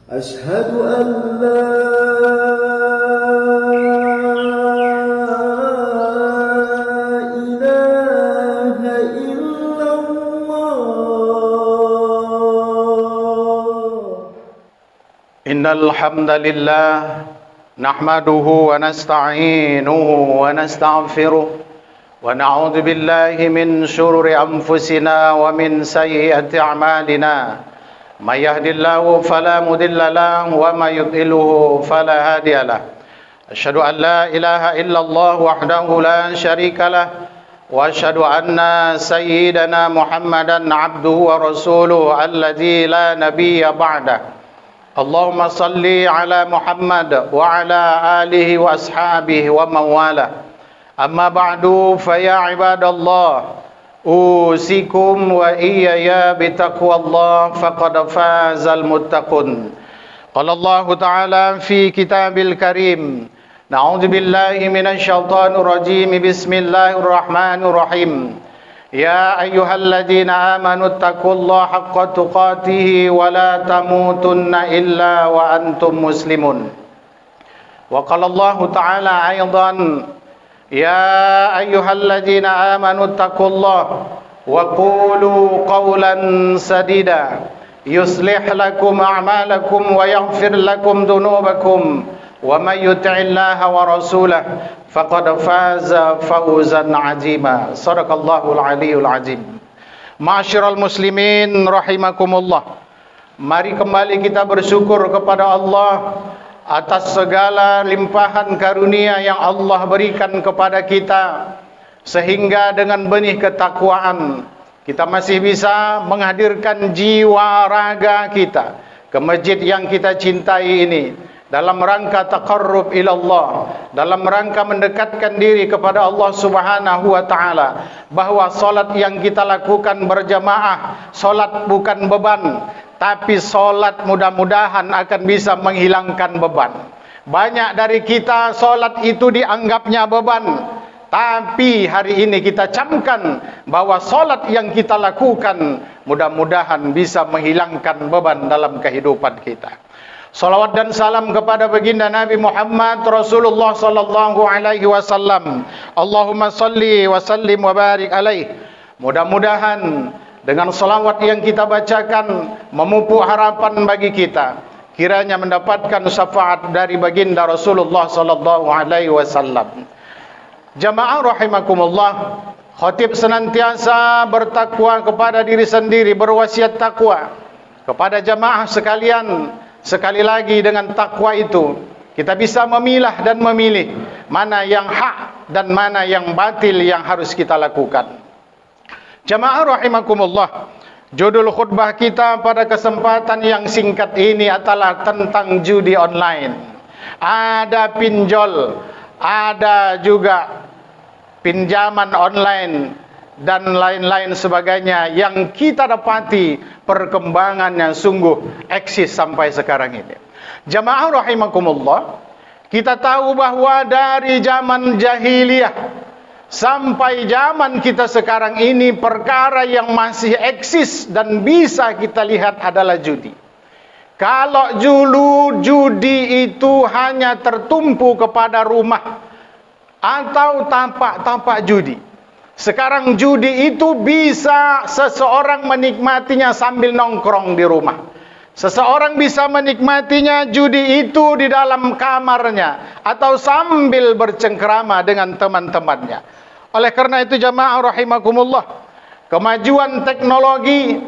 أشهد أن لا إله إلا الله. إن الحمد لله نحمده ونستعينه ونستغفره ونعوذ بالله من شرور أنفسنا ومن سيئات أعمالنا من يهد الله فلا مضل له ومن يضلله فلا هادي له أشهد أن لا إله إلا الله وحده لا شريك له وأشهد أن سيدنا محمدا عبده ورسوله الذي لا نبي بعده اللهم صل على محمد وعلى آله وأصحابه ومن والاه أما بعد فيا عباد الله أوصيكم وإياي بتقوى الله فقد فاز المتقون. قال الله تعالى في كتاب الكريم نعوذ بالله من الشيطان الرجيم بسم الله الرحمن الرحيم يا أيها الذين آمنوا اتقوا الله حق تقاته ولا تموتن إلا وأنتم مسلمون. وقال الله تعالى أيضا يا أيها الذين آمنوا اتقوا الله وقولوا قولا سديدا يصلح لكم أعمالكم ويغفر لكم ذنوبكم ومن يطع الله ورسوله فقد فاز فوزا عظيما. Sadaqallahul Aliyyul Azim. Ma'asyiral muslimin rahimakumullah. Mari kembali kita bersyukur kepada Allah atas segala limpahan karunia yang Allah berikan kepada kita, sehingga dengan benih ketakwaan kita masih bisa menghadirkan jiwa raga kita ke masjid yang kita cintai ini dalam rangka taqarrub ila Allah, dalam rangka mendekatkan diri kepada Allah Subhanahu wa taala, bahwa salat yang kita lakukan berjamaah, salat bukan beban, tapi solat mudah-mudahan akan bisa menghilangkan beban. Banyak dari kita solat itu dianggapnya beban, tapi hari ini kita camkan bahwa solat yang kita lakukan mudah-mudahan bisa menghilangkan beban dalam kehidupan kita. Salawat dan salam kepada baginda Nabi Muhammad Rasulullah sallallahu alaihi wasallam. Allahumma salli wa sallim wa barik alaihi. Mudah-mudahan dengan salawat yang kita bacakan memupuk harapan bagi kita, kiranya mendapatkan syafaat dari baginda Rasulullah sallallahu alaihi wasallam. Jamaah rahimakumullah, khatib senantiasa bertakwa kepada diri sendiri, berwasiat takwa kepada jamaah sekalian. Sekali lagi, dengan takwa itu kita bisa memilah dan memilih mana yang hak dan mana yang batil yang harus kita lakukan. Jamaah rahimakumullah, judul khutbah kita pada kesempatan yang singkat ini adalah tentang judi online. Ada pinjol, ada juga pinjaman online dan lain-lain sebagainya yang kita dapati perkembangan yang sungguh eksis sampai sekarang ini. Jamaah rahimakumullah, kita tahu bahwa dari zaman jahiliyah sampai zaman kita sekarang ini, perkara yang masih eksis dan bisa kita lihat adalah judi. Kalau dulu judi itu hanya tertumpu kepada rumah atau tapak-tapak judi, sekarang judi itu bisa seseorang menikmatinya sambil nongkrong di rumah. Seseorang bisa menikmatinya judi itu di dalam kamarnya atau sambil bercengkrama dengan teman-temannya. Oleh karena itu jamaah rahimakumullah, kemajuan teknologi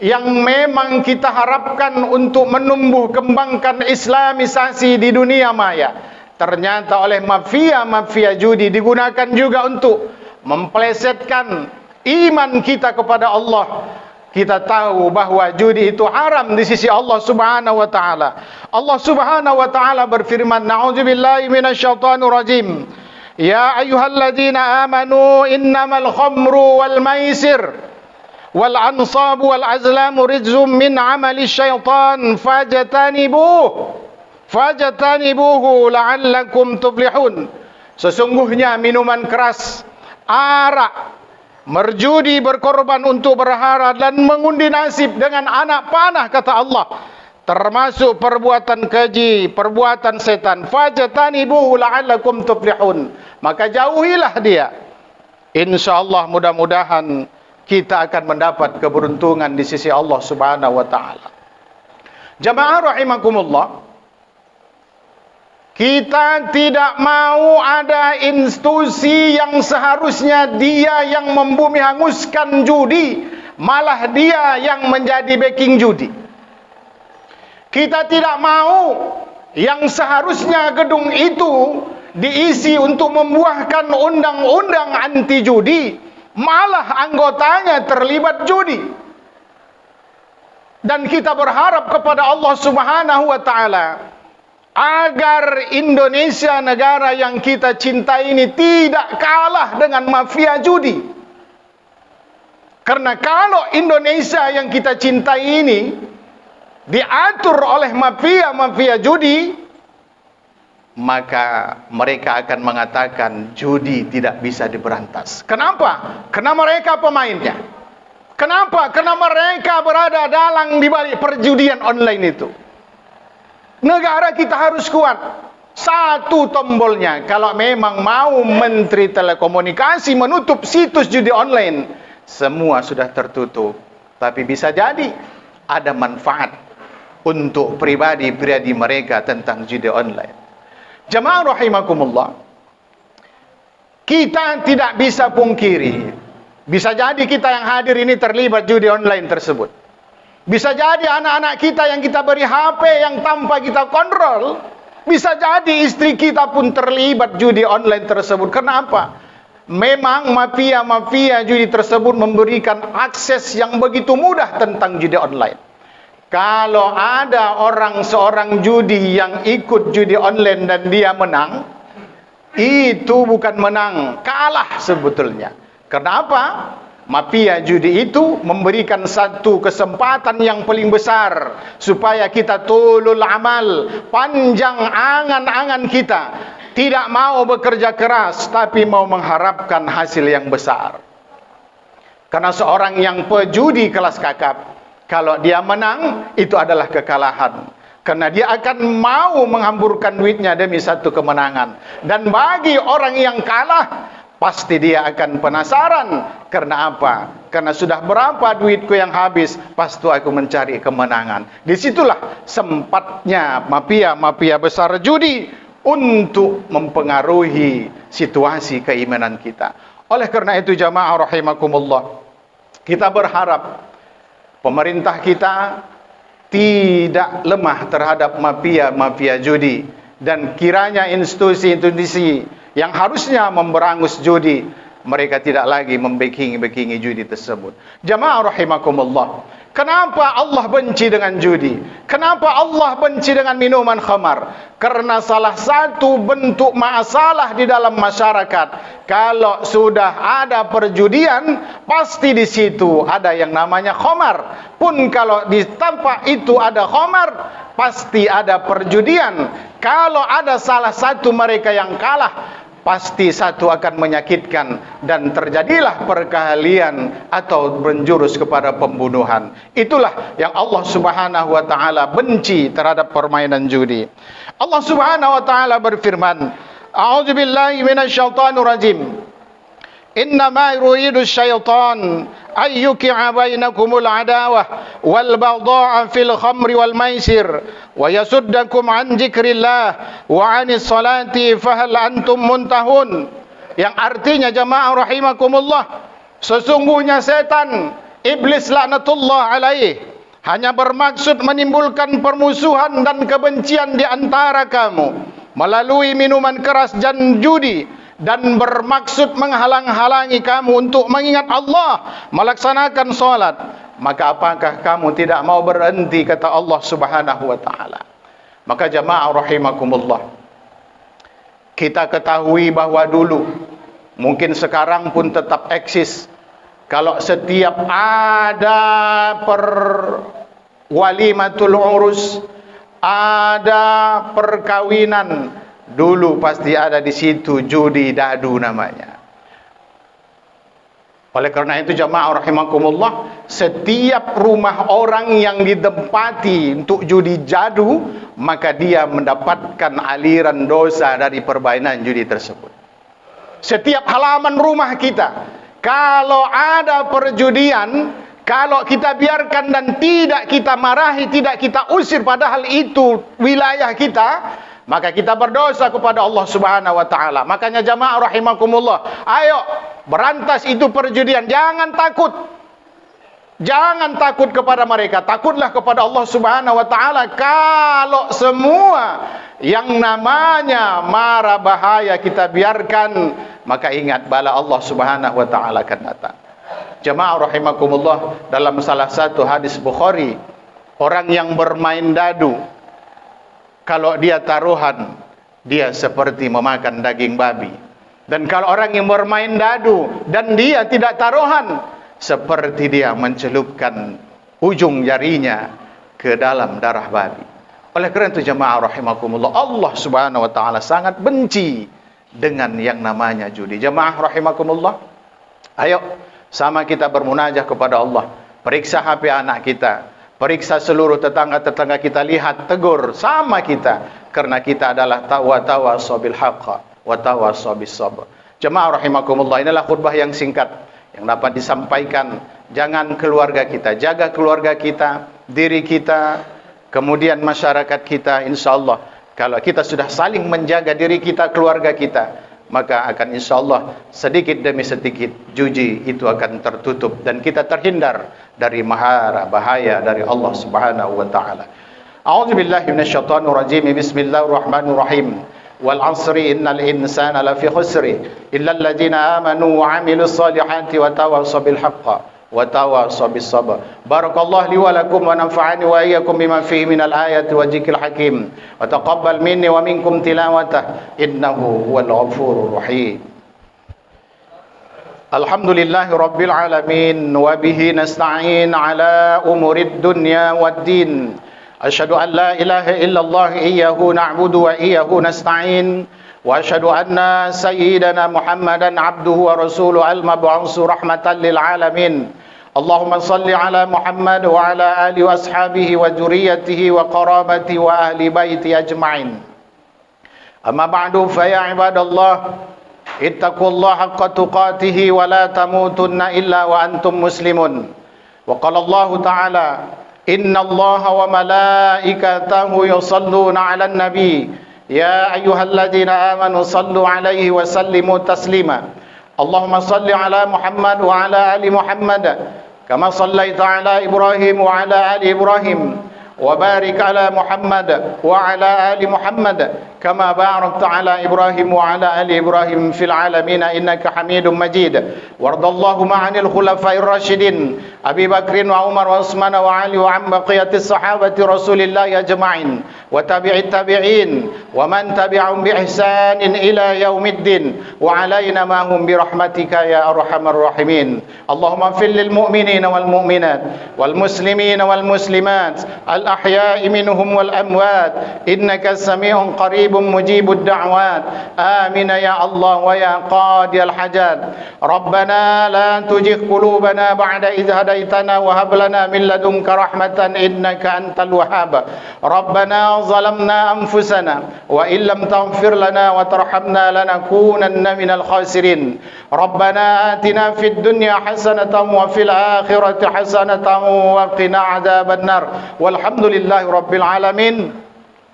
yang memang kita harapkan untuk menumbuh kembangkan islamisasi di dunia maya, ternyata oleh mafia-mafia judi digunakan juga untuk memplesetkan iman kita kepada Allah. Kita tahu bahwa judi itu haram di sisi Allah Subhanahu wa taala. Allah Subhanahu wa taala berfirman, "Na'udzubillahi minasyaitonir rajim. Ya ayyuhalladzina amanu innamal khamru wal maisir wal ansabu wal azlamu rijzum min 'amali syaitan fajtanibuhu la'allakum tuflihun." Sesungguhnya minuman keras, arak, merjudi, berkorban untuk berharap dan mengundi nasib dengan anak panah, kata Allah, termasuk perbuatan keji, perbuatan setan. Fajtanibuhu la'allakum tuflihun. Maka jauhilah dia. InsyaAllah mudah-mudahan kita akan mendapat keberuntungan di sisi Allah Subhanahu wa taala. Jamaah rahimakumullah, kita tidak mau ada institusi yang seharusnya dia yang membumi hanguskan judi, malah dia yang menjadi backing judi. Kita tidak mau yang seharusnya gedung itu diisi untuk membuahkan undang-undang anti judi, malah anggotanya terlibat judi. Dan kita berharap kepada Allah Subhanahu wa taala agar Indonesia, negara yang kita cintai ini, tidak kalah dengan mafia judi. Karena kalau Indonesia yang kita cintai ini diatur oleh mafia-mafia judi, maka mereka akan mengatakan judi tidak bisa diberantas. Kenapa? Karena mereka pemainnya. Kenapa? Karena mereka berada dalang di balik perjudian online itu. Negara kita harus kuat. Satu tombolnya, kalau memang mau Menteri Telekomunikasi menutup situs judi online, semua sudah tertutup. Tapi bisa jadi ada manfaat untuk pribadi-pribadi mereka tentang judi online. Jamaah rahimakumullah, kita tidak bisa pungkiri, bisa jadi kita yang hadir ini terlibat judi online tersebut. Bisa jadi anak-anak kita yang kita beri HP yang tanpa kita kontrol, bisa jadi istri kita pun terlibat judi online tersebut. Kenapa? Memang mafia-mafia judi tersebut memberikan akses yang begitu mudah tentang judi online. Kalau ada seorang judi yang ikut judi online dan dia menang, itu bukan menang, kalah sebetulnya. Kenapa? Mafia judi itu memberikan satu kesempatan yang paling besar supaya kita tulul amal, panjang angan-angan kita, tidak mau bekerja keras tapi mau mengharapkan hasil yang besar. Karena seorang yang pejudi kelas kakap, kalau dia menang, itu adalah kekalahan. Karena dia akan mau menghamburkan duitnya demi satu kemenangan. Dan bagi orang yang kalah, pasti dia akan penasaran. Karena apa? Karena sudah berapa duitku yang habis, pasti aku mencari kemenangan. Disitulah sempatnya mafia-mafia besar judi untuk mempengaruhi situasi keimanan kita. Oleh karena itu jamaah rahimakumullah, kita berharap pemerintah kita tidak lemah terhadap mafia-mafia judi, dan kiranya institusi-institusi yang harusnya memberangus judi, mereka tidak lagi membacking judi tersebut. Jamaah rahimakumullah, kenapa Allah benci dengan judi? Kenapa Allah benci dengan minuman khamar? Karena salah satu bentuk masalah di dalam masyarakat, kalau sudah ada perjudian, pasti di situ ada yang namanya khamar. Pun kalau di tempat itu ada khamar, pasti ada perjudian. Kalau ada salah satu mereka yang kalah, pasti satu akan menyakitkan dan terjadilah perkelahian atau menjurus kepada pembunuhan. Itulah yang Allah Subhanahu wa taala benci terhadap permainan judi. Allah Subhanahu wa taala berfirman, A'udzubillahi minasyaitonir rajim. Innama yuridu syaitan ayyuki'a bainakumul adawah wal baghdha'a fil khamri wal maisir wa yasuddakum an dzikrillah wa 'anis salati fahal antum muntahun. Yang artinya jamaah rahimakumullah, sesungguhnya setan, iblis laknatullah alaih, hanya bermaksud menimbulkan permusuhan dan kebencian di antara kamu melalui minuman keras dan judi, dan bermaksud menghalang-halangi kamu untuk mengingat Allah, melaksanakan salat. Maka apakah kamu tidak mau berhenti, kata Allah Subhanahu wa taala. Maka jamaah rahimakumullah, kita ketahui bahwa dulu, mungkin sekarang pun tetap eksis, kalau setiap ada walimatul urus, ada perkawinan, dulu pasti ada di situ judi dadu namanya. Oleh karena itu jamaah rahimakumullah, setiap rumah orang yang ditempati untuk judi jadu, maka dia mendapatkan aliran dosa dari permainan judi tersebut. Setiap halaman rumah kita, kalau ada perjudian, kalau kita biarkan dan tidak kita marahi, tidak kita usir, padahal itu wilayah kita, maka kita berdosa kepada Allah Subhanahu wa taala. Makanya jamaah rahimakumullah, ayo berantas itu perjudian. Jangan takut. Jangan takut kepada mereka. Takutlah kepada Allah Subhanahu wa taala. Kalau semua yang namanya mara bahaya kita biarkan, maka ingat bala Allah Subhanahu wa taala akan datang. Jamaah rahimakumullah, dalam salah satu hadis Bukhari, orang yang bermain dadu, kalau dia taruhan, dia seperti memakan daging babi. Dan kalau orang yang bermain dadu dan dia tidak taruhan, seperti dia mencelupkan ujung jarinya ke dalam darah babi. Oleh kerana itu jamaah rahimakumullah, Allah Subhanahu wa taala sangat benci dengan yang namanya judi. Jamaah rahimakumullah, ayo sama kita bermunajah kepada Allah. Periksa HP anak kita, periksa seluruh tetangga-tetangga kita, lihat, tegur sama kita, karena kita adalah tawassaw bil haqq wa tawassaw bis sabr. Jemaah rahimakumullah, inilah khutbah yang singkat yang dapat disampaikan. Jangan keluarga kita, jaga keluarga kita, diri kita, kemudian masyarakat kita. Insyaallah kalau kita sudah saling menjaga diri kita, keluarga kita, maka akan insyaallah sedikit demi sedikit judi itu akan tertutup dan kita terhindar dari mahara bahaya dari Allah Subhanahu wa taala. A'udzubillahi minasyaitonir rajim. Bismillahirrahmanirrahim. Wal 'asri innal insana lafi khusri illa alladziina aamanu wa 'amilus solihati wa tawassaw bil haqqi wa tawassaw bis sabr. Barakallahu li wa lakum wa nafa'ani wa iyyakum bima fihi minal ayati wa dzikril hakim. Wa taqabbal minni wa minkum tilawatah innahu huwal ghafurur rahim. Alhamdulillahi rabbil alamin wa bihi nasta'in ala umurid dunya waddin. Asyhadu an la ilaha illallah iyyahu na'budu wa iyyahu nasta'in. Wa asyhadu anna sayyidana Muhammadan abduhu wa rasuluhu al-mab'uusu rahmatan lil alamin. Allahumma salli ala Muhammad wa ala ali wa ashabihi wa dzurriyyatihi wa qarabati wa ahli baiti ajma'in. Amma ba'du, fa ya ibadallah, ittaqullaha haqqa tuqatih wa la tamutunna illa wa antum muslimun. Wa qala Allah ta'ala, inna Allaha wa malaikatahu yusalluna 'alan nabi ya ayyuhalladzina amanu sallu 'alaihi wa sallimu taslima. Allahumma salli 'ala Muhammad wa 'ala ali Muhammad kama sallaita 'ala Ibrahim wa 'ala ali Ibrahim wa barik 'ala Muhammad wa 'ala ali Muhammad kama barakta 'ala Ibrahim wa 'ala ali Ibrahim fil 'alamin innaka Hamidum Majid. Wardallahu 'anil khulafa'ir rasyidin Abi Bakrin wa Umar wa Utsman wa Ali wa 'an baqiyatis sahabati Rasulillah ajma'in wa tabi'it tabi'in wa man tabi'ahum bi ihsanin ila yaumiddin wa 'alaina ma hum bi rahmatika ya arhamar rahimin. Allahumma fil lil mu'minina wal mu'minat wal muslimina wal muslimat al ahya'i minhum wal amwat innaka sami'un qaribun mujibud da'wat. Amin ya Allah wa ya qadiyal hajat. Rabbana la tuzigh qulubana ba'da idh hadaytana wa hab lana min ladunka rahmatan innaka antal wahhab. Rabbana zalamna anfusana wa illam taghfir lana wa tarhamna lanakunanna minal khasirin. Rabbana atina fid dunya hasanatan wa fil akhirati hasanatan wa qina adzaban nar. Walhamdulillahi rabbil alamin.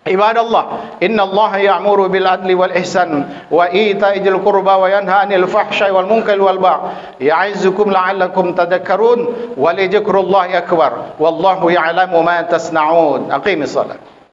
Ibadallah, innallaha ya'muru bil adli wal ihsan wa ita'i dzil qurba wa yanha 'anil fahsya'i wal munkari wal baghi ya'izukum la'allakum tadhakkarun wa li dzikrullahi akbar wallahu ya'lamu ma tasna'un. Aqimis shalah.